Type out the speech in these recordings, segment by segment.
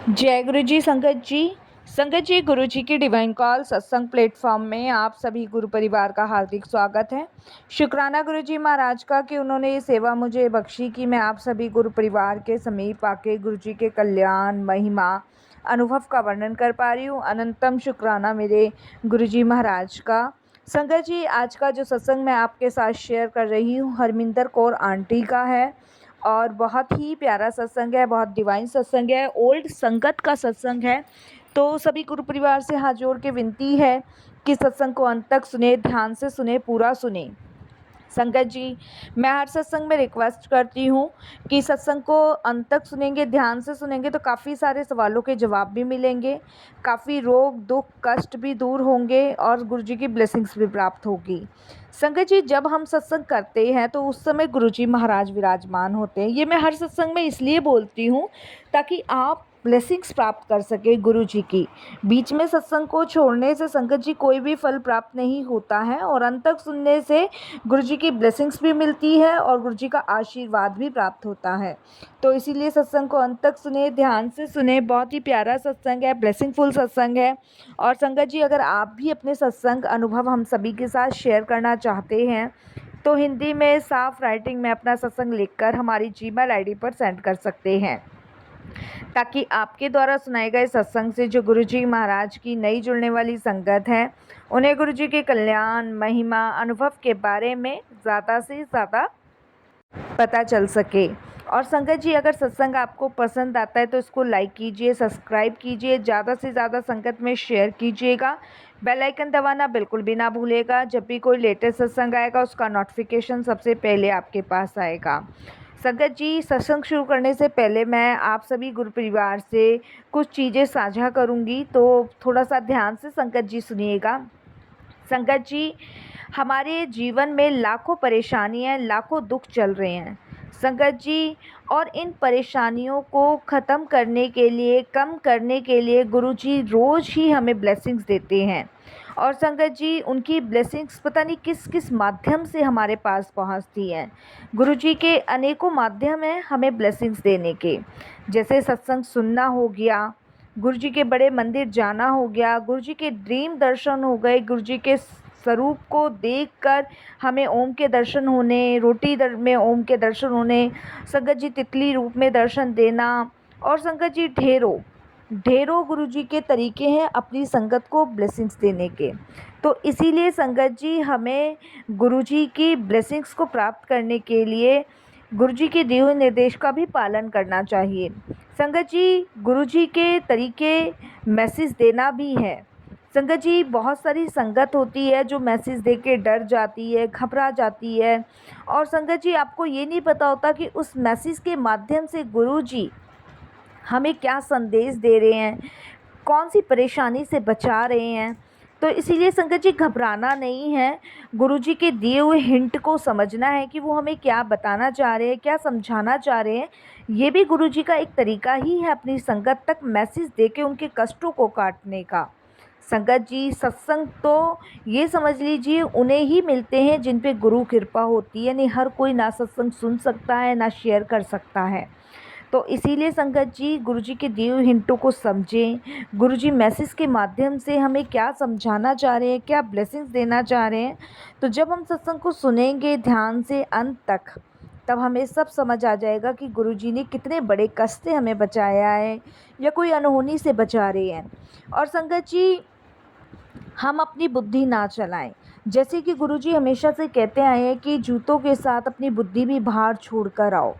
जय गुरु जी संगत जी। संगत जी, गुरु जी की डिवाइन कॉल सत्संग प्लेटफॉर्म में आप सभी गुरु परिवार का हार्दिक स्वागत है। शुक्राना गुरु जी महाराज का कि उन्होंने ये सेवा मुझे बख्शी कि मैं आप सभी गुरु परिवार के समीप आके गुरु जी के कल्याण महिमा अनुभव का वर्णन कर पा रही हूँ। अनंतम शुक्राना मेरे गुरु जी महाराज का। संगत जी, आज का जो सत्संग मैं आपके साथ शेयर कर रही हूँ हरमिंदर कौर आंटी का है और बहुत ही प्यारा सत्संग है, बहुत डिवाइन सत्संग है, ओल्ड संगत का सत्संग है। तो सभी गुरु परिवार से हाथ जोड़ के विनती है कि सत्संग को अंत तक सुने, ध्यान से सुने, पूरा सुने। संगत जी, मैं हर सत्संग में रिक्वेस्ट करती हूँ कि सत्संग को अंत तक सुनेंगे, ध्यान से सुनेंगे तो काफ़ी सारे सवालों के जवाब भी मिलेंगे, काफ़ी रोग दुख कष्ट भी दूर होंगे और गुरु जी की ब्लेसिंग्स भी प्राप्त होगी। संगत जी, जब हम सत्संग करते हैं तो उस समय गुरु जी महाराज विराजमान होते हैं। ये मैं हर सत्संग में इसलिए बोलती हूँ ताकि आप ब्लेसिंग्स प्राप्त कर सके गुरु जी की। बीच में सत्संग को छोड़ने से संगत जी कोई भी फल प्राप्त नहीं होता है और अंत तक सुनने से गुरु जी की ब्लेसिंग्स भी मिलती है और गुरु जी का आशीर्वाद भी प्राप्त होता है। तो इसीलिए सत्संग को अंत तक सुने, ध्यान से सुने। बहुत ही प्यारा सत्संग है, ब्लेसिंगफुल सत्संग है। और संगत जी, अगर आप भी अपने सत्संग अनुभव हम सभी के साथ शेयर करना चाहते हैं तो हिंदी में साफ राइटिंग में अपना सत्संग लिखकर हमारी जीमेल आईडी पर सेंड कर सकते हैं, ताकि आपके द्वारा सुनाए गए सत्संग से जो गुरु जी महाराज की नई जुड़ने वाली संगत है उन्हें गुरु जी के कल्याण महिमा अनुभव के बारे में ज़्यादा से ज़्यादा पता चल सके। और संगत जी, अगर सत्संग आपको पसंद आता है तो इसको लाइक कीजिए, सब्सक्राइब कीजिए, ज़्यादा से ज़्यादा संगत में शेयर कीजिएगा। बेल आइकन दबाना बिल्कुल भी ना भूलिएगा। जब भी कोई लेटेस्ट सत्संग आएगा उसका नोटिफिकेशन सबसे पहले आपके पास आएगा। संगत जी, सत्संग शुरू करने से पहले मैं आप सभी गुरु परिवार से कुछ चीज़ें साझा करूँगी, तो थोड़ा सा ध्यान से संगत जी सुनिएगा। संगत जी, हमारे जीवन में लाखों परेशानियां, लाखों दुख चल रहे हैं संगत जी, और इन परेशानियों को ख़त्म करने के लिए, कम करने के लिए गुरु जी रोज़ ही हमें ब्लेसिंग्स देते हैं। और संगत जी, उनकी ब्लेसिंग्स पता नहीं किस किस माध्यम से हमारे पास पहुंचती हैं। गुरु जी के अनेकों माध्यम हैं हमें ब्लेसिंग्स देने के, जैसे सत्संग सुनना हो गया, गुरु जी के बड़े मंदिर जाना हो गया, गुरु जी के ड्रीम दर्शन हो गए, गुरु जी के स्वरूप को देखकर हमें ओम के दर्शन होने, में ओम के दर्शन होने, संगत जी तितली रूप में दर्शन देना। और संगत जी, ढेरों ढेरों गुरु जी के तरीके हैं अपनी संगत को ब्लेसिंग्स देने के। तो इसीलिए संगत जी, हमें गुरु जी की ब्लेसिंग्स को प्राप्त करने के लिए गुरु जी के दिए हुए निर्देश का भी पालन करना चाहिए। संगत जी, गुरु जी के तरीके मैसेज देना भी है। संगत जी, बहुत सारी संगत होती है जो मैसेज दे के डर जाती है, घबरा जाती है। और संगत जी, आपको ये नहीं पता होता कि उस मैसेज के माध्यम से गुरु जी हमें क्या संदेश दे रहे हैं, कौन सी परेशानी से बचा रहे हैं। तो इसीलिए संगत जी, घबराना नहीं है, गुरु जी के दिए हुए हिंट को समझना है कि वो हमें क्या बताना चाह रहे हैं, क्या समझाना चाह रहे हैं। ये भी गुरु जी का एक तरीका ही है अपनी संगत तक मैसेज दे के उनके कष्टों को काटने का। संगत जी, सत्संग तो ये समझ लीजिए उन्हें ही मिलते हैं जिन पे गुरु कृपा होती है। नहीं हर कोई ना सत्संग सुन सकता है, ना शेयर कर सकता है। तो इसीलिए संगत जी, गुरु जी के दिए हुए हिंटों को समझें। गुरु जी मैसेज के माध्यम से हमें क्या समझाना चाह रहे हैं, क्या ब्लेसिंग्स देना चाह रहे हैं। तो जब हम सत्संग को सुनेंगे ध्यान से अंत तक, तब हमें सब समझ आ जाएगा कि गुरु जी ने कितने बड़े कष्ट से हमें बचाया है या कोई अनहोनी से बचा रहे हैं। और संगत जी, हम अपनी बुद्धि ना चलाएं। जैसे कि गुरुजी हमेशा से कहते आए हैं कि जूतों के साथ अपनी बुद्धि भी बाहर छोड़ कर आओ।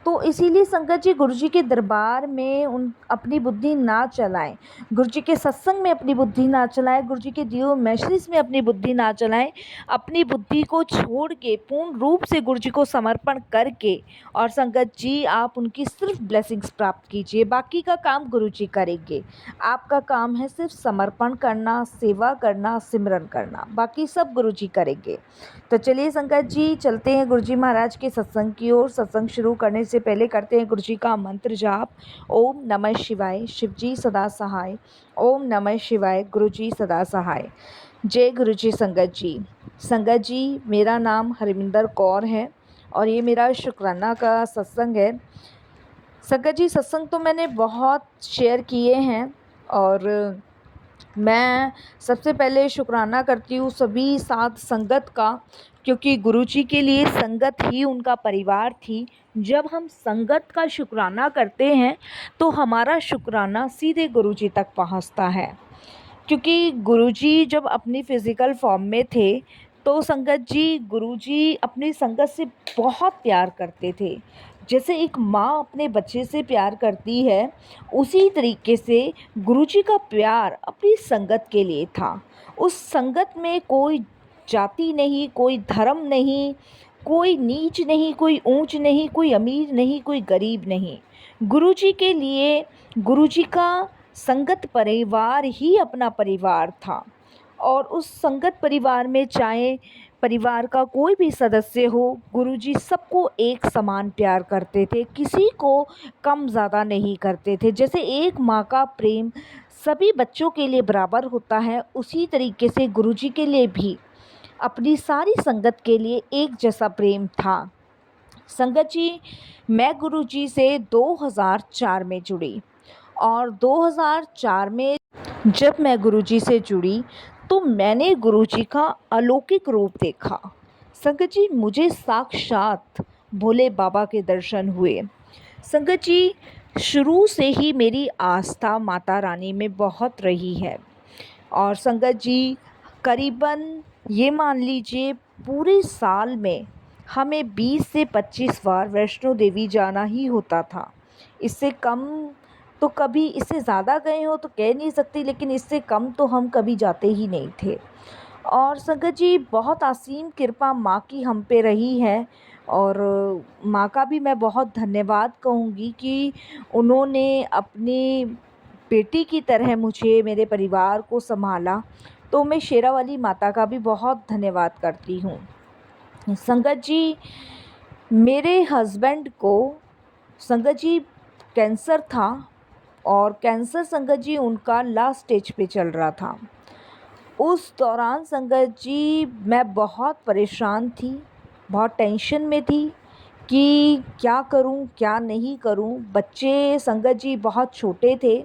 तो इसीलिए संगत जी, गुरुजी के दरबार में अपनी बुद्धि ना चलाएं, गुरुजी के सत्संग में अपनी बुद्धि ना चलाएं, गुरुजी के दिए हुए मैसेज में अपनी बुद्धि ना चलाएं। अपनी बुद्धि को छोड़ के पूर्ण रूप से गुरुजी को समर्पण करके, और संगत जी, आप उनकी सिर्फ ब्लेसिंग्स प्राप्त कीजिए, बाकी का काम गुरुजी करेंगे। आपका काम है सिर्फ समर्पण करना, सेवा करना, सिमरन करना, बाकी सब गुरुजी करेंगे। तो चलिए संगत जी, चलते हैं गुरुजी महाराज के सत्संग की ओर। सत्संग शुरू करने से पहले करते हैं गुरुजी का मंत्र जाप। ओम नमः शिवाय, शिवजी सदा सहाय। ओम नमः शिवाय, गुरुजी सदा सहाय। जय गुरुजी। संगत जी, संगत जी, मेरा नाम हरमिंदर कौर है और ये मेरा शुक्राना का सत्संग है। संगत जी, सत्संग तो मैंने बहुत शेयर किए हैं और मैं सबसे पहले शुक्राना करती हूँ सभी साध संगत का, क्योंकि गुरुजी के लिए संगत ही उनका परिवार थी। जब हम संगत का शुक्राना करते हैं तो हमारा शुक्राना सीधे गुरुजी तक पहुँचता है। क्योंकि गुरुजी जब अपनी फ़िज़िकल फॉर्म में थे तो संगत जी, गुरुजी अपनी संगत से बहुत प्यार करते थे। जैसे एक माँ अपने बच्चे से प्यार करती है, उसी तरीके से गुरुजी का प्यार अपनी संगत के लिए था। उस संगत में कोई जाति नहीं, कोई धर्म नहीं, कोई नीच नहीं, कोई ऊंच नहीं, कोई अमीर नहीं, कोई गरीब नहीं। गुरुजी के लिए गुरुजी का संगत परिवार ही अपना परिवार था। और उस संगत परिवार में चाहे परिवार का कोई भी सदस्य हो, गुरुजी सबको एक समान प्यार करते थे, किसी को कम ज़्यादा नहीं करते थे। जैसे एक माँ का प्रेम सभी बच्चों के लिए बराबर होता है, उसी तरीके से गुरुजी के लिए भी अपनी सारी संगत के लिए एक जैसा प्रेम था। संगत जी, मैं गुरुजी से 2004 में जुड़ी और 2004 में जब मैं गुरुजी से जुड़ी तो मैंने गुरुजी का अलौकिक रूप देखा। संगत जी, मुझे साक्षात भोले बाबा के दर्शन हुए। संगत जी, शुरू से ही मेरी आस्था माता रानी में बहुत रही है और संगत जी, करीबन ये मान लीजिए पूरे साल में हमें 20 से 25 बार वैष्णो देवी जाना ही होता था। इससे कम तो कभी, इससे ज़्यादा गए हो तो कह नहीं सकती, लेकिन इससे कम तो हम कभी जाते ही नहीं थे। और संगत जी, बहुत असीम कृपा माँ की हम पे रही है और माँ का भी मैं बहुत धन्यवाद कहूँगी कि उन्होंने अपनी बेटी की तरह मुझे, मेरे परिवार को सँभाला। तो मैं शेरावाली माता का भी बहुत धन्यवाद करती हूँ। संगत जी, मेरे हस्बैंड को संगत जी कैंसर था और कैंसर संगत जी उनका लास्ट स्टेज पे चल रहा था। उस दौरान संगत जी मैं बहुत परेशान थी, बहुत टेंशन में थी कि क्या करूं, क्या नहीं करूं। बच्चे संगत जी बहुत छोटे थे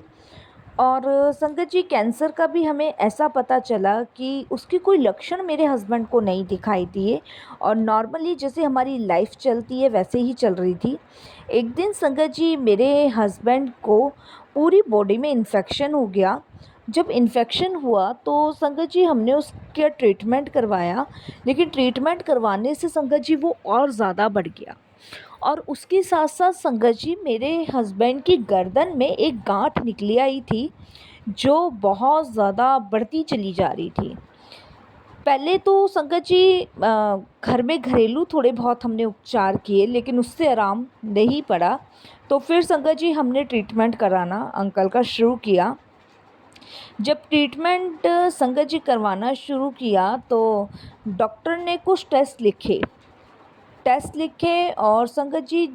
और संगत जी कैंसर का भी हमें ऐसा पता चला कि उसके कोई लक्षण मेरे हस्बैंड को नहीं दिखाई दिए और नॉर्मली जैसे हमारी लाइफ चलती है वैसे ही चल रही थी। एक दिन संगत जी मेरे हस्बैंड को पूरी बॉडी में इन्फेक्शन हो गया। जब इन्फेक्शन हुआ तो संगत जी हमने उसका ट्रीटमेंट करवाया, लेकिन ट्रीटमेंट करवाने से संगत जी वो और ज़्यादा बढ़ गया। और उसके साथ साथ संगत जी मेरे हस्बैंड की गर्दन में एक गांठ निकली आई थी जो बहुत ज़्यादा बढ़ती चली जा रही थी। पहले तो संगत जी घर में घरेलू थोड़े बहुत हमने उपचार किए, लेकिन उससे आराम नहीं पड़ा। तो फिर संगत जी हमने ट्रीटमेंट कराना अंकल का शुरू किया। जब ट्रीटमेंट संगत जी करवाना शुरू किया तो डॉक्टर ने कुछ टेस्ट लिखे और संगत जी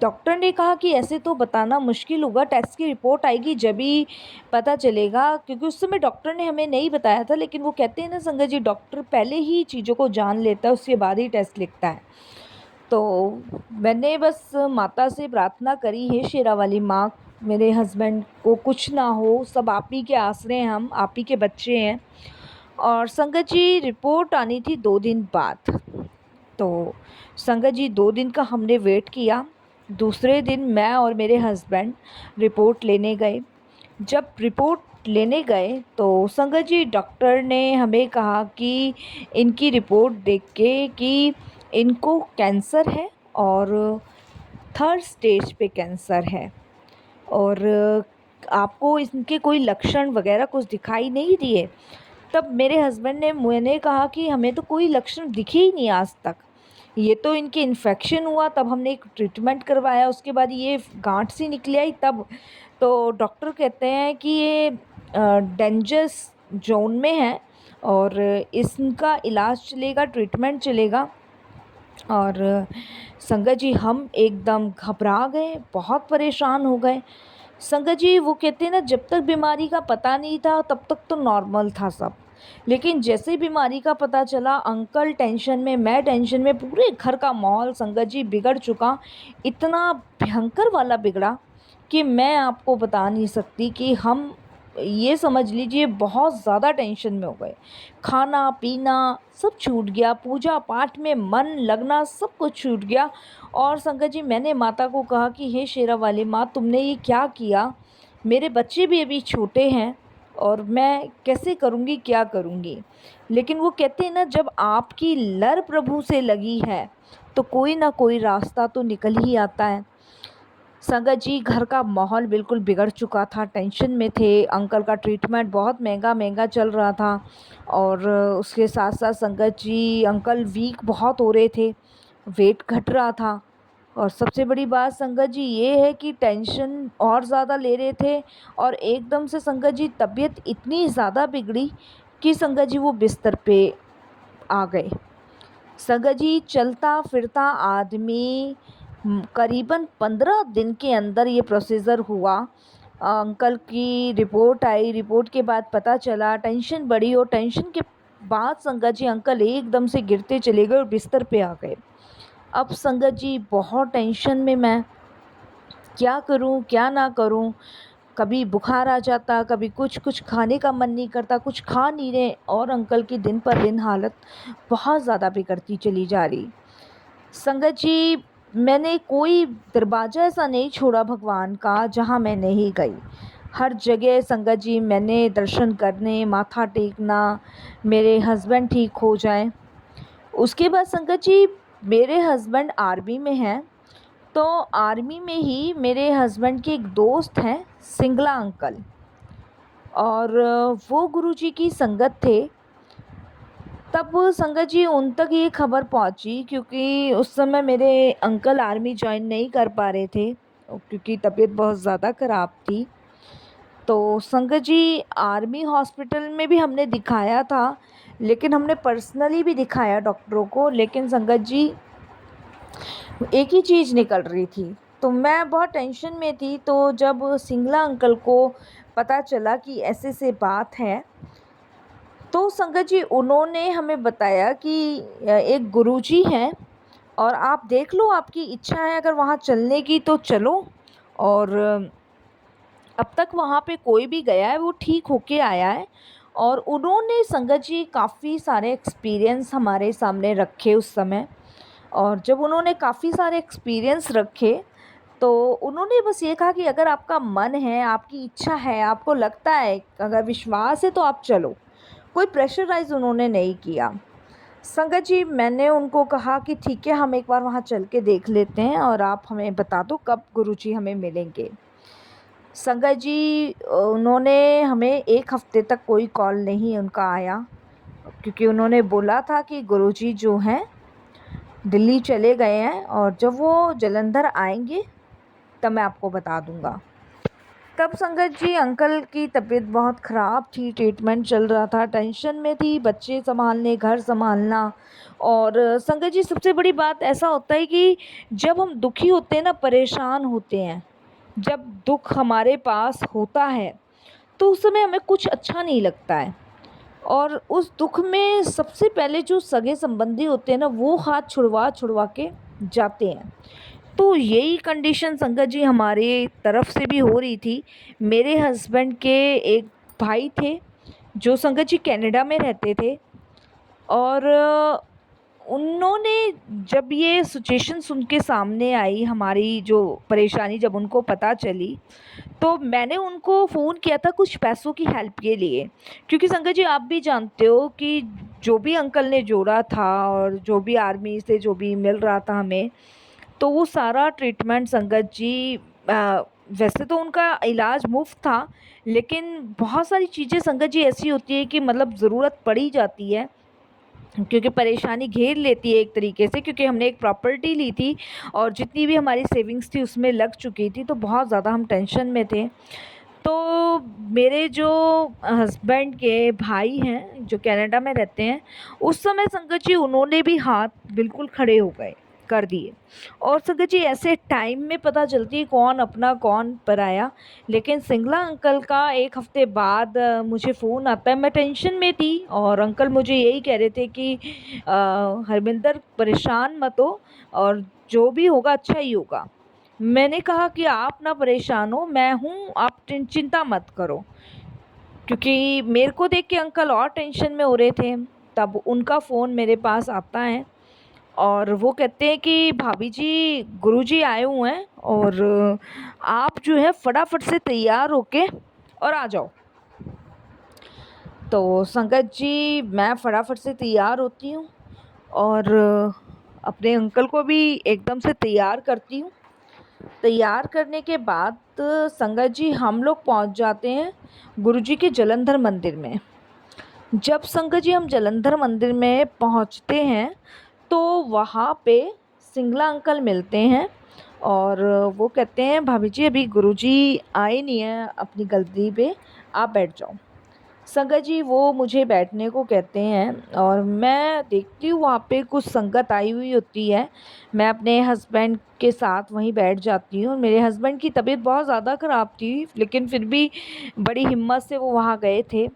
डॉक्टर ने कहा कि ऐसे तो बताना मुश्किल होगा, टेस्ट की रिपोर्ट आएगी जब ही पता चलेगा, क्योंकि उस समय डॉक्टर ने हमें नहीं बताया था। लेकिन वो कहते हैं ना संगत जी, डॉक्टर पहले ही चीज़ों को जान लेता है, उसके बाद ही टेस्ट लिखता है। तो मैंने बस माता से प्रार्थना करी, हे शेरा वाली माँ, मेरे हस्बैंड को कुछ ना हो, सब आप ही के आसरे हैं, हम आप ही के बच्चे हैं। और संगत जी रिपोर्ट आनी थी 2 दिन बाद। तो संगत जी 2 दिन का हमने वेट किया। दूसरे दिन मैं और मेरे हस्बैंड रिपोर्ट लेने गए। जब रिपोर्ट लेने गए तो संगत जी डॉक्टर ने हमें कहा कि इनकी रिपोर्ट देख के कि इनको कैंसर है और 3rd स्टेज पे कैंसर है और आपको इनके कोई लक्षण वगैरह कुछ दिखाई नहीं दिए। तब मेरे हस्बैंड ने मैंने कहा कि हमें तो कोई लक्षण दिखे ही नहीं आज तक, ये तो इनके इन्फेक्शन हुआ तब हमने एक ट्रीटमेंट करवाया, उसके बाद ये गांठ सी निकली आई तब। तो डॉक्टर कहते हैं कि ये डेंजरस जोन में है और इसका इलाज चलेगा, ट्रीटमेंट चलेगा। और संगत जी हम एकदम घबरा गए, बहुत परेशान हो गए। संगत जी वो कहते हैं ना, जब तक बीमारी का पता नहीं था तब तक तो नॉर्मल था सब, लेकिन जैसे ही बीमारी का पता चला, अंकल टेंशन में, मैं टेंशन में, पूरे घर का माहौल संगत जी बिगड़ चुका। इतना भयंकर वाला बिगड़ा कि मैं आपको बता नहीं सकती कि हम, ये समझ लीजिए, बहुत ज़्यादा टेंशन में हो गए। खाना पीना सब छूट गया, पूजा पाठ में मन लगना सब कुछ छूट गया। और संगत जी, मैंने माता को कहा कि हे शेरा वाली माँ, तुमने ये क्या किया? मेरे बच्चे भी अभी छोटे हैं और मैं कैसे करूँगी, क्या करूँगी? लेकिन वो कहते हैं ना, जब आपकी लर प्रभु से लगी है तो कोई ना कोई रास्ता तो निकल ही आता है। संगत जी, घर का माहौल बिल्कुल बिगड़ चुका था, टेंशन में थे। अंकल का ट्रीटमेंट बहुत महंगा महंगा चल रहा था और उसके साथ साथ संगत जी, अंकल वीक बहुत हो रहे थे, वेट घट रहा था। और सबसे बड़ी बात संगत जी ये है कि टेंशन और ज़्यादा ले रहे थे और एकदम से संगत जी तबीयत इतनी ज़्यादा बिगड़ी कि संगत जी वो बिस्तर पे आ गए। संगत जी, चलता फिरता आदमी करीबन 15 दिन के अंदर ये प्रोसीजर हुआ। अंकल की रिपोर्ट आई, रिपोर्ट के बाद पता चला, टेंशन बढ़ी और टेंशन के बाद संगत जी अंकल एकदम से गिरते चले गए और बिस्तर पे आ गए। अब संगत जी बहुत टेंशन में मैं, क्या करूं क्या ना करूं। कभी बुखार आ जाता, कभी कुछ खाने का मन नहीं करता, कुछ खा नहीं रहे और अंकल की दिन पर दिन हालत बहुत ज़्यादा बिगड़ती चली जा रही। संगत जी, मैंने कोई दरवाज़ा ऐसा नहीं छोड़ा भगवान का जहाँ मैं नहीं गई। हर जगह संगत जी मैंने दर्शन करने, माथा टेकना, मेरे हस्बैंड ठीक हो जाएं। उसके बाद संगत जी, मेरे हस्बैंड आर्मी में हैं, तो आर्मी में ही मेरे हस्बैंड के एक दोस्त हैं, सिंगला अंकल, और वो गुरुजी की संगत थे। तब संगत जी उन तक ये खबर पहुंची, क्योंकि उस समय मेरे अंकल आर्मी ज्वाइन नहीं कर पा रहे थे क्योंकि तबीयत बहुत ज़्यादा ख़राब थी। तो संगत जी, आर्मी हॉस्पिटल में भी हमने दिखाया था, लेकिन हमने पर्सनली भी दिखाया डॉक्टरों को, लेकिन संगत जी एक ही चीज़ निकल रही थी। तो मैं बहुत टेंशन में थी। तो जब सिंगला अंकल को पता चला कि ऐसे से बात है, तो संगत जी उन्होंने हमें बताया कि एक गुरुजी हैं और आप देख लो, आपकी इच्छा है अगर वहाँ चलने की तो चलो। और अब तक वहाँ पे कोई भी गया है वो ठीक होके आया है। और उन्होंने संगत जी काफ़ी सारे एक्सपीरियंस हमारे सामने रखे उस समय। और जब उन्होंने काफ़ी सारे एक्सपीरियंस रखे, तो उन्होंने बस ये कहा कि अगर आपका मन है, आपकी इच्छा है, आपको लगता है, अगर विश्वास है तो आप चलो। कोई प्रेशराइज़ उन्होंने नहीं किया। संगत जी, मैंने उनको कहा कि ठीक है, हम एक बार वहाँ चल के देख लेते हैं और आप हमें बता दो कब गुरुजी हमें मिलेंगे। संगत जी, उन्होंने हमें 1 हफ़्ते तक कोई कॉल नहीं उनका आया, क्योंकि उन्होंने बोला था कि गुरुजी जो हैं दिल्ली चले गए हैं और जब वो जालंधर आएंगे तब मैं आपको बता दूंगा। तब संगत जी अंकल की तबीयत बहुत ख़राब थी, ट्रीटमेंट चल रहा था, टेंशन में थी, बच्चे संभालने, घर संभालना। और संगत जी सबसे बड़ी बात ऐसा होता है कि जब हम दुखी होते हैं ना, परेशान होते हैं, जब दुख हमारे पास होता है तो उस समय हमें कुछ अच्छा नहीं लगता है। और उस दुख में सबसे पहले जो सगे संबंधी होते हैं ना, वो हाथ छुड़वा छुड़वा के जाते हैं। तो यही कंडीशन संगत जी हमारे तरफ से भी हो रही थी। मेरे हस्बैंड के एक भाई थे जो संगत जी कनाडा में रहते थे, और उन्होंने, जब ये सिचुएशन सुन के सामने आई, हमारी जो परेशानी जब उनको पता चली, तो मैंने उनको फ़ोन किया था कुछ पैसों की हेल्प के लिए। क्योंकि संगत जी आप भी जानते हो कि जो भी अंकल ने जोड़ा था और जो भी आर्मी से जो भी मिल रहा था हमें, तो वो सारा ट्रीटमेंट संगत जी, वैसे तो उनका इलाज मुफ्त था, लेकिन बहुत सारी चीज़ें संगत जी ऐसी होती है कि मतलब ज़रूरत पड़ ही जाती है, क्योंकि परेशानी घेर लेती है एक तरीके से। क्योंकि हमने एक प्रॉपर्टी ली थी और जितनी भी हमारी सेविंग्स थी उसमें लग चुकी थी, तो बहुत ज़्यादा हम टेंशन में थे। तो मेरे जो हस्बैंड के भाई हैं जो कनाडा में रहते हैं, उस समय संगत जी उन्होंने भी हाथ बिल्कुल खड़े हो गए। कर दिए। और संगत जी ऐसे टाइम में पता चलती है कौन अपना कौन पराया। लेकिन सिंगला अंकल का 1 हफ्ते बाद मुझे फ़ोन आता है। मैं टेंशन में थी और अंकल मुझे यही कह रहे थे कि हरमिंदर परेशान मत हो और जो भी होगा अच्छा ही होगा। मैंने कहा कि आप ना परेशान हो, मैं हूँ, आप चिंता मत करो। क्योंकि मेरे को देख के अंकल और टेंशन में हो रहे थे। तब उनका फ़ोन मेरे पास आता है और वो कहते हैं कि भाभी जी, गुरुजी आए हुए हैं और आप जो है फटाफट से तैयार होके और आ जाओ। तो संगत जी मैं फटाफट से तैयार होती हूँ और अपने अंकल को भी एकदम से तैयार करती हूँ। तैयार करने के बाद संगत जी हम लोग पहुँच जाते हैं गुरुजी के जलंधर मंदिर में। जब संगत जी हम जलंधर मंदिर में पहुँचते हैं तो वहाँ पे सिंगला अंकल मिलते हैं और वो कहते हैं भाभी जी अभी गुरुजी आए नहीं हैं अपनी गद्दी पे, आप बैठ जाओ। संगत जी वो मुझे बैठने को कहते हैं और मैं देखती हूँ वहाँ पे कुछ संगत आई हुई होती है। मैं अपने हस्बैंड के साथ वहीं बैठ जाती हूँ। मेरे हस्बैंड की तबीयत बहुत ज़्यादा ख़राब थी लेकिन फिर भी बड़ी हिम्मत से वो वहाँ गए थे।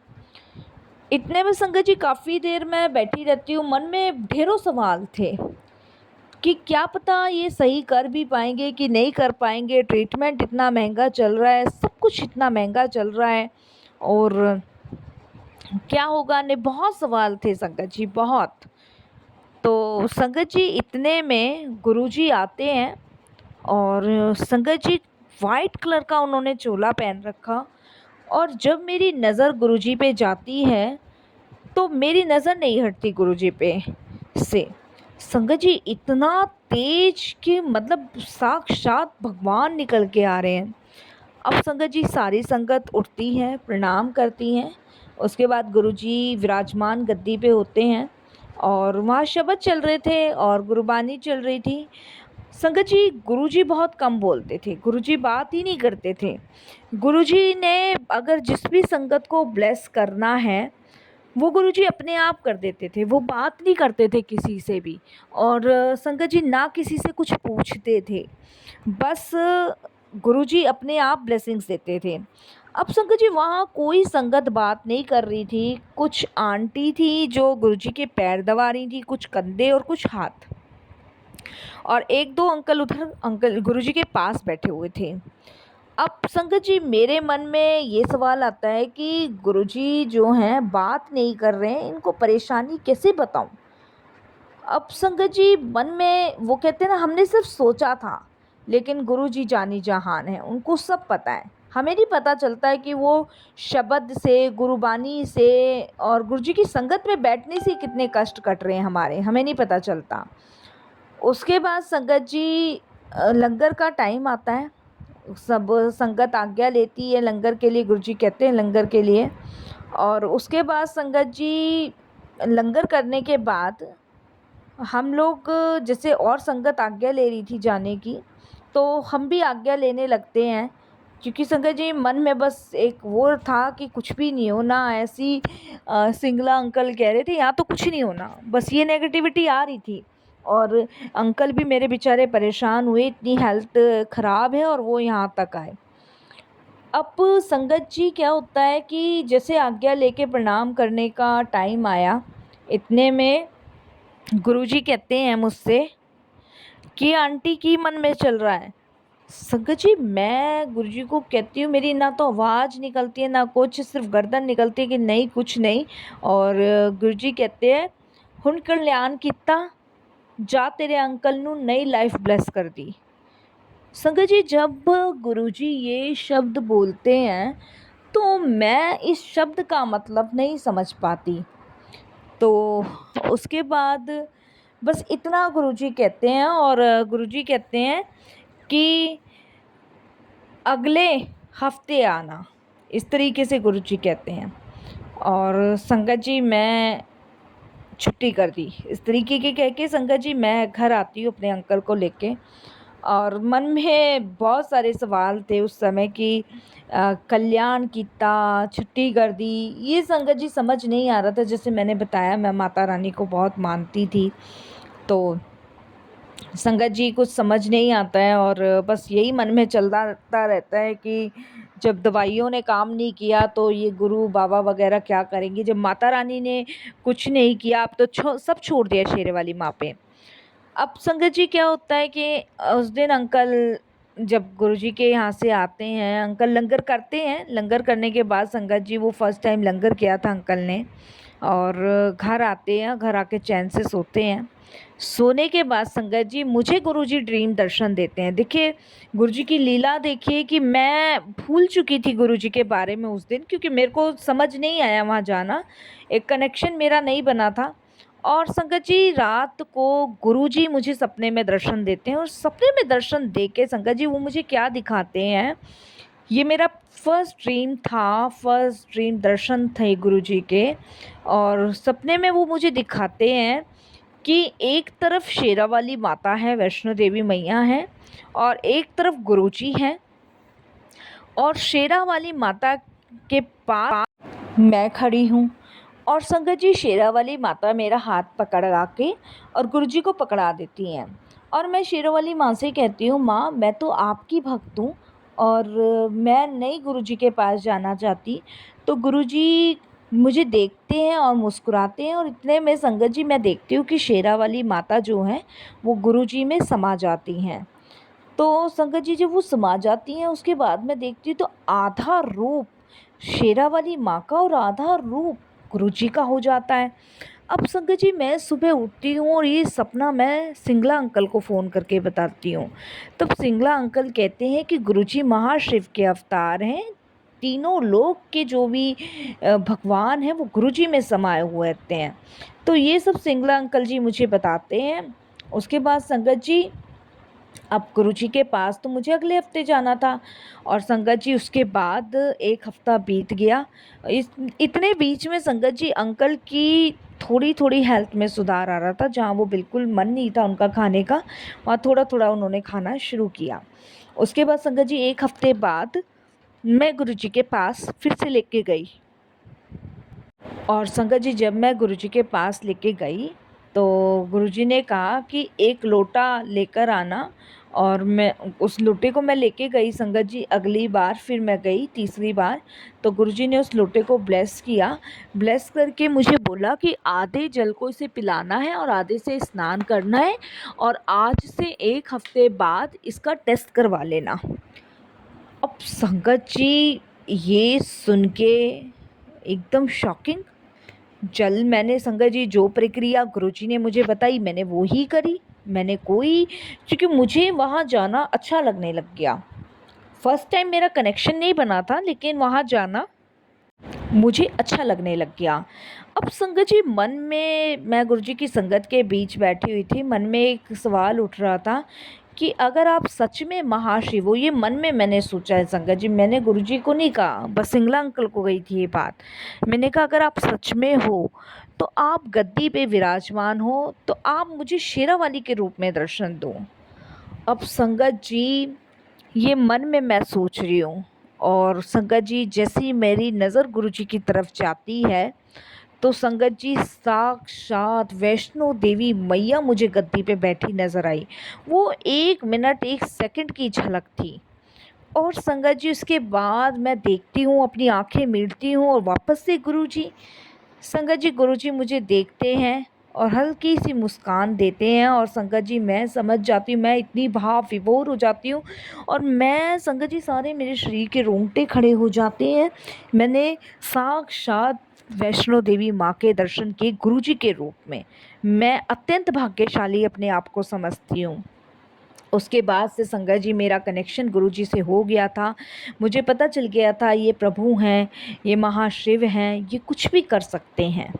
इतने में संगत जी काफ़ी देर मैं बैठी रहती हूँ, मन में ढेरों सवाल थे कि क्या पता ये सही कर भी पाएँगे कि नहीं कर पाएँगे। ट्रीटमेंट इतना महँगा चल रहा है, सब कुछ इतना महँगा चल रहा है और क्या होगा ने बहुत सवाल थे संगत जी, बहुत। तो संगत जी इतने में गुरुजी आते हैं और संगत जी वाइट कलर का उन्होंने चोला पहन रखा और जब मेरी नज़र गुरुजी पे जाती है तो मेरी नज़र नहीं हटती गुरुजी पे से। संगत जी इतना तेज कि मतलब साक्षात भगवान निकल के आ रहे हैं। अब संगत जी सारी संगत उठती है, प्रणाम करती हैं। उसके बाद गुरुजी विराजमान गद्दी पे होते हैं और वहाँ शब्द चल रहे थे और गुरबानी चल रही थी। संगत जी गुरुजी बहुत कम बोलते थे, गुरुजी बात ही नहीं करते थे। गुरुजी ने अगर जिस भी संगत को ब्लेस करना है वो गुरुजी अपने आप कर देते थे, वो बात नहीं करते थे किसी से भी और संगत जी ना किसी से कुछ पूछते थे, बस गुरुजी अपने आप ब्लेसिंग्स देते थे। अब संगत जी वहाँ कोई संगत बात नहीं कर रही थी, कुछ आंटी थी जो गुरुजी के पैर दबा रही थी, कुछ कंधे और कुछ हाथ, और 1-2 अंकल उधर अंकल गुरुजी के पास बैठे हुए थे। अब संगत जी मेरे मन में ये सवाल आता है कि गुरुजी जो हैं बात नहीं कर रहे हैं, इनको परेशानी कैसे बताऊं। अब संगत जी मन में वो कहते हैं ना, हमने सिर्फ सोचा था लेकिन गुरुजी जानी जहान है, उनको सब पता है। हमें नहीं पता चलता है कि वो शब्द से, गुरुबानी से और गुरुजी की संगत में बैठने से कितने कष्ट कट रहे हैं हमारे, हमें नहीं पता चलता। उसके बाद संगत जी लंगर का टाइम आता है, सब संगत आज्ञा लेती है लंगर के लिए, गुरुजी कहते हैं लंगर के लिए। और उसके बाद संगत जी लंगर करने के बाद हम लोग जैसे और संगत आज्ञा ले रही थी जाने की, तो हम भी आज्ञा लेने लगते हैं क्योंकि संगत जी मन में बस एक वो था कि कुछ भी नहीं होना, ऐसी सिंगला अंकल कह रहे थे यहाँ तो कुछ नहीं होना, बस ये नेगेटिविटी आ रही थी। और अंकल भी मेरे बेचारे परेशान हुए, इतनी हेल्थ ख़राब है और वो यहाँ तक आए। अब संगत जी क्या होता है कि जैसे आज्ञा लेके प्रणाम करने का टाइम आया, इतने में गुरुजी कहते हैं मुझसे कि आंटी की मन में चल रहा है। संगत जी मैं गुरुजी को कहती हूँ, मेरी ना तो आवाज़ निकलती है ना कुछ, सिर्फ गर्दन निकलती है कि नहीं कुछ नहीं। और गुरुजी कहते हैं हुण कल्याण किता, जा तेरे अंकल नू नई लाइफ ब्लेस कर दी। संगत जी जब गुरुजी ये शब्द बोलते हैं तो मैं इस शब्द का मतलब नहीं समझ पाती। तो उसके बाद बस इतना गुरुजी कहते हैं और गुरुजी कहते हैं कि अगले हफ्ते आना, इस तरीके से गुरुजी कहते हैं। और संगत जी मैं छुट्टी कर दी, इस तरीके के कह के संगत जी मैं घर आती हूँ अपने अंकल को लेके। और मन में बहुत सारे सवाल थे उस समय कि कल्याण किता, छुट्टी कर दी, ये संगत जी समझ नहीं आ रहा था। जैसे मैंने बताया मैं माता रानी को बहुत मानती थी, तो संगत जी कुछ समझ नहीं आता है और बस यही मन में चलता रहता है कि जब दवाइयों ने काम नहीं किया तो ये गुरु बाबा वगैरह क्या करेंगे। जब माता रानी ने कुछ नहीं किया, अब तो सब छोड़ दिया शेरे वाली माँ पे। अब संगत जी क्या होता है कि उस दिन अंकल जब गुरुजी के यहाँ से आते हैं, अंकल लंगर करते हैं। लंगर करने के बाद संगत जी वो फर्स्ट टाइम लंगर किया था अंकल ने, और घर आते हैं, घर आके चैन से सोते हैं। सोने के बाद संगत जी मुझे गुरुजी ड्रीम दर्शन देते हैं। देखिए गुरुजी की लीला देखिए कि मैं भूल चुकी थी गुरुजी के बारे में उस दिन, क्योंकि मेरे को समझ नहीं आया वहाँ जाना, एक कनेक्शन मेरा नहीं बना था। और संगत जी रात को गुरुजी मुझे सपने में दर्शन देते हैं, और सपने में दर्शन दे के संगत जी वो मुझे क्या दिखाते हैं, ये मेरा फर्स्ट ड्रीम था, फर्स्ट ड्रीम दर्शन थे गुरुजी के। और सपने में वो मुझे दिखाते हैं कि एक तरफ शेरावाली माता है, वैष्णो देवी मैया है, और एक तरफ गुरुजी हैं, और शेरावाली माता के पास मैं खड़ी हूँ। और संगत जी शेरावाली माता मेरा हाथ पकड़ा के और गुरुजी को पकड़ा देती हैं, और मैं शेरावाली माँ से कहती हूँ, माँ मैं तो आपकी भक्त हूँ और मैं नहीं गुरुजी के पास जाना चाहती। तो गुरुजी मुझे देखते हैं और मुस्कुराते हैं, और इतने में संगत जी मैं देखती हूँ कि शेरावाली माता जो हैं वो गुरुजी में समा जाती हैं। तो संगत जी जब वो समा जाती हैं उसके बाद मैं देखती हूँ तो आधा रूप शेरावाली माँ का और आधा रूप गुरुजी का हो जाता है। अब संगत जी मैं सुबह उठती हूँ और ये सपना मैं सिंगला अंकल को फ़ोन करके बताती हूँ। तब सिंगला अंकल कहते हैं कि गुरुजी महाशिव के अवतार हैं, तीनों लोक के जो भी भगवान हैं वो गुरुजी में समाये हुए रहते हैं। तो ये सब सिंगला अंकल जी मुझे बताते हैं। उसके बाद संगत जी अब गुरुजी के पास तो मुझे अगले हफ्ते जाना था, और संगत जी उसके बाद एक हफ्ता बीत गया। इस इतने बीच में संगत जी अंकल की थोड़ी थोड़ी हेल्थ में सुधार आ रहा था। जहाँ वो बिल्कुल मन नहीं था उनका खाने का, वहाँ थोड़ा थोड़ा उन्होंने खाना शुरू किया। उसके बाद संगत जी एक हफ्ते बाद मैं गुरुजी के पास फिर से लेके गई, और संगत जी जब मैं गुरुजी के पास लेके गई तो गुरुजी ने कहा कि एक लोटा लेकर आना, और मैं उस लोटे को मैं लेके गई संगत जी। अगली बार फिर मैं गई तीसरी बार, तो गुरुजी ने उस लोटे को ब्लेस किया। ब्लेस करके मुझे बोला कि आधे जल को इसे पिलाना है और आधे से स्नान करना है, और आज से एक हफ्ते बाद इसका टेस्ट करवा लेना। अब संगत जी ये सुन के एकदम शॉकिंग। जल मैंने संगत जी जो प्रक्रिया गुरुजी ने मुझे बताई मैंने वो ही करी। मैंने कोई, क्योंकि मुझे वहाँ जाना अच्छा लगने लग गया। फर्स्ट टाइम मेरा कनेक्शन नहीं बना था, लेकिन वहाँ जाना मुझे अच्छा लगने लग गया। अब संगत जी मन में, मैं गुरुजी की संगत के बीच बैठी हुई थी, मन में एक सवाल उठ रहा था कि अगर आप सच में महाशिव हो, ये मन में मैंने सोचा है संगत जी, मैंने गुरुजी को नहीं कहा, बस सिंगला अंकल को गई थी ये बात। मैंने कहा अगर आप सच में हो तो आप गद्दी पे विराजमान हो तो आप मुझे शेरावाली के रूप में दर्शन दो। अब संगत जी ये मन में मैं सोच रही हूँ, और संगत जी जैसी मेरी नज़र गुरुजी की तरफ जाती है तो संगत जी साक्षात वैष्णो देवी मैया मुझे गद्दी पे बैठी नज़र आई। वो 1 मिनट 1 सेकंड की झलक थी, और संगत जी उसके बाद मैं देखती हूँ, अपनी आंखें मीटती हूँ, और वापस से गुरुजी, संगत जी गुरुजी मुझे देखते हैं और हल्की सी मुस्कान देते हैं, और संगत जी मैं समझ जाती हूँ, मैं इतनी भाव विभोर हो जाती हूँ, और मैं संगत जी सारे मेरे शरीर के रोंगटे खड़े हो जाते हैं। मैंने साक्षात वैष्णो देवी माँ के दर्शन किए गुरुजी के रूप में। मैं अत्यंत भाग्यशाली अपने आप को समझती हूँ। उसके बाद से संगत जी मेरा कनेक्शन गुरुजी से हो गया था। मुझे पता चल गया था ये प्रभु हैं, ये महाशिव हैं, ये कुछ भी कर सकते हैं,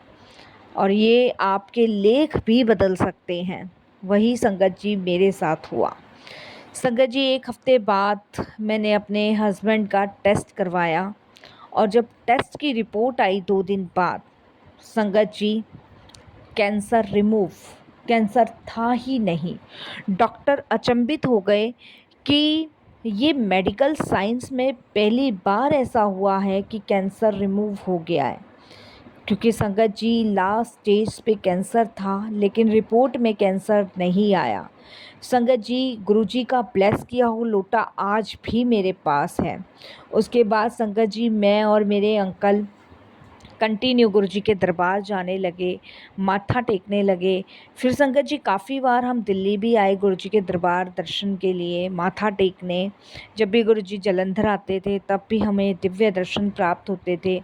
और ये आपके लेख भी बदल सकते हैं। वही संगत जी मेरे साथ हुआ। संगत जी एक हफ्ते बाद मैंने अपने हस्बैंड का टेस्ट करवाया, और जब टेस्ट की रिपोर्ट आई 2 दिन बाद, संगत जी कैंसर रिमूव, कैंसर था ही नहीं। डॉक्टर अचंभित हो गए कि ये मेडिकल साइंस में पहली बार ऐसा हुआ है कि कैंसर रिमूव हो गया है, क्योंकि संगत जी लास्ट स्टेज पे कैंसर था, लेकिन रिपोर्ट में कैंसर नहीं आया। संगत जी, गुरुजी का ब्लेस किया हुआ लोटा आज भी मेरे पास है। उसके बाद संगत जी मैं और मेरे अंकल कंटिन्यू गुरुजी के दरबार जाने लगे, माथा टेकने लगे। फिर संगत जी काफ़ी बार हम दिल्ली भी आए गुरुजी के दरबार दर्शन के लिए, माथा टेकने। जब भी गुरुजी जालंधर आते थे तब भी हमें दिव्य दर्शन प्राप्त होते थे।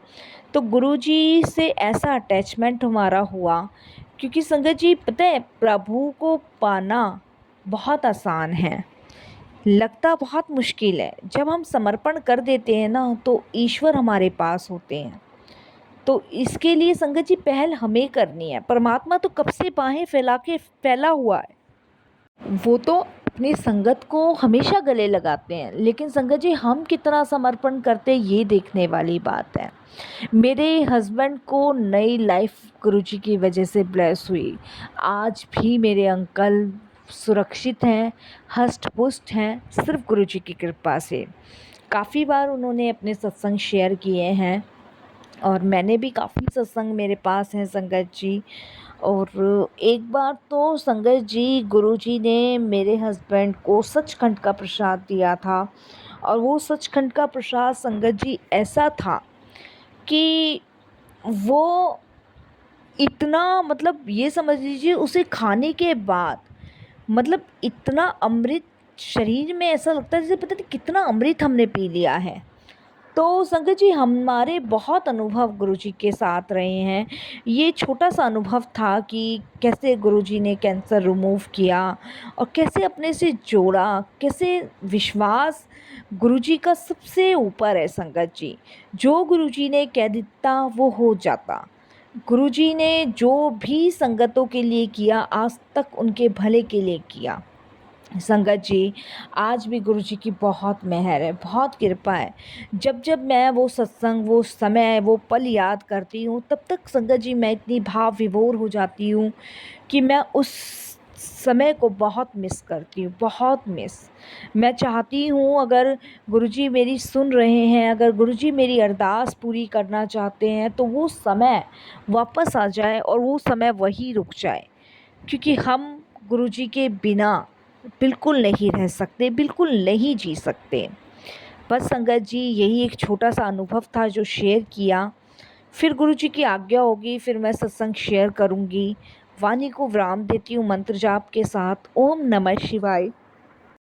तो गुरुजी से ऐसा अटैचमेंट हमारा हुआ, क्योंकि संगत जी पता है, प्रभु को पाना बहुत आसान है, लगता बहुत मुश्किल है। जब हम समर्पण कर देते हैं ना, तो ईश्वर हमारे पास होते हैं। तो इसके लिए संगत जी पहल हमें करनी है। परमात्मा तो कब से बाहें फैला के फैला हुआ है, वो तो अपनी संगत को हमेशा गले लगाते हैं, लेकिन संगत जी हम कितना समर्पण करते हैं ये देखने वाली बात है। मेरे हस्बैंड को नई लाइफ गुरुजी की वजह से ब्लेस हुई। आज भी मेरे अंकल सुरक्षित हैं, हष्ट पुष्ट हैं, सिर्फ गुरुजी की कृपा से। काफ़ी बार उन्होंने अपने सत्संग शेयर किए हैं और मैंने भी काफ़ी सत्संग मेरे पास हैं संगत जी। और एक बार तो संगत जी गुरुजी ने मेरे हस्बैंड को सचखंड का प्रसाद दिया था, और वो सचखंड का प्रसाद संगत जी ऐसा था कि वो इतना, मतलब ये समझ लीजिए उसे खाने के बाद मतलब इतना अमृत शरीर में, ऐसा लगता है जैसे पता नहीं कितना अमृत हमने पी लिया है। तो संगत जी हमारे बहुत अनुभव गुरुजी के साथ रहे हैं। ये छोटा सा अनुभव था कि कैसे गुरुजी ने कैंसर रिमूव किया और कैसे अपने से जोड़ा, कैसे विश्वास गुरुजी का सबसे ऊपर है संगत जी। जो गुरुजी ने कह दिया वो हो जाता। गुरुजी ने जो भी संगतों के लिए किया आज तक उनके भले के लिए किया। संगत जी आज भी गुरुजी की बहुत मेहर है, बहुत कृपा है। जब जब मैं वो सत्संग, वो समय, वो पल याद करती हूँ, तब तक संगत जी मैं इतनी भाव विभोर हो जाती हूँ कि मैं उस समय को बहुत मिस करती हूँ, बहुत मिस। मैं चाहती हूँ अगर गुरुजी मेरी सुन रहे हैं, अगर गुरुजी मेरी अरदास पूरी करना चाहते हैं, तो वो समय वापस आ जाए और वो समय वही रुक जाए, क्योंकि हम गुरुजी के बिना बिल्कुल नहीं रह सकते, बिल्कुल नहीं जी सकते। बस संगत जी यही एक छोटा सा अनुभव था जो शेयर किया। फिर गुरुजी की आज्ञा होगी फिर मैं सत्संग शेयर करूंगी। वाणी को विराम देती हूँ मंत्र जाप के साथ। ओम नमः शिवाय।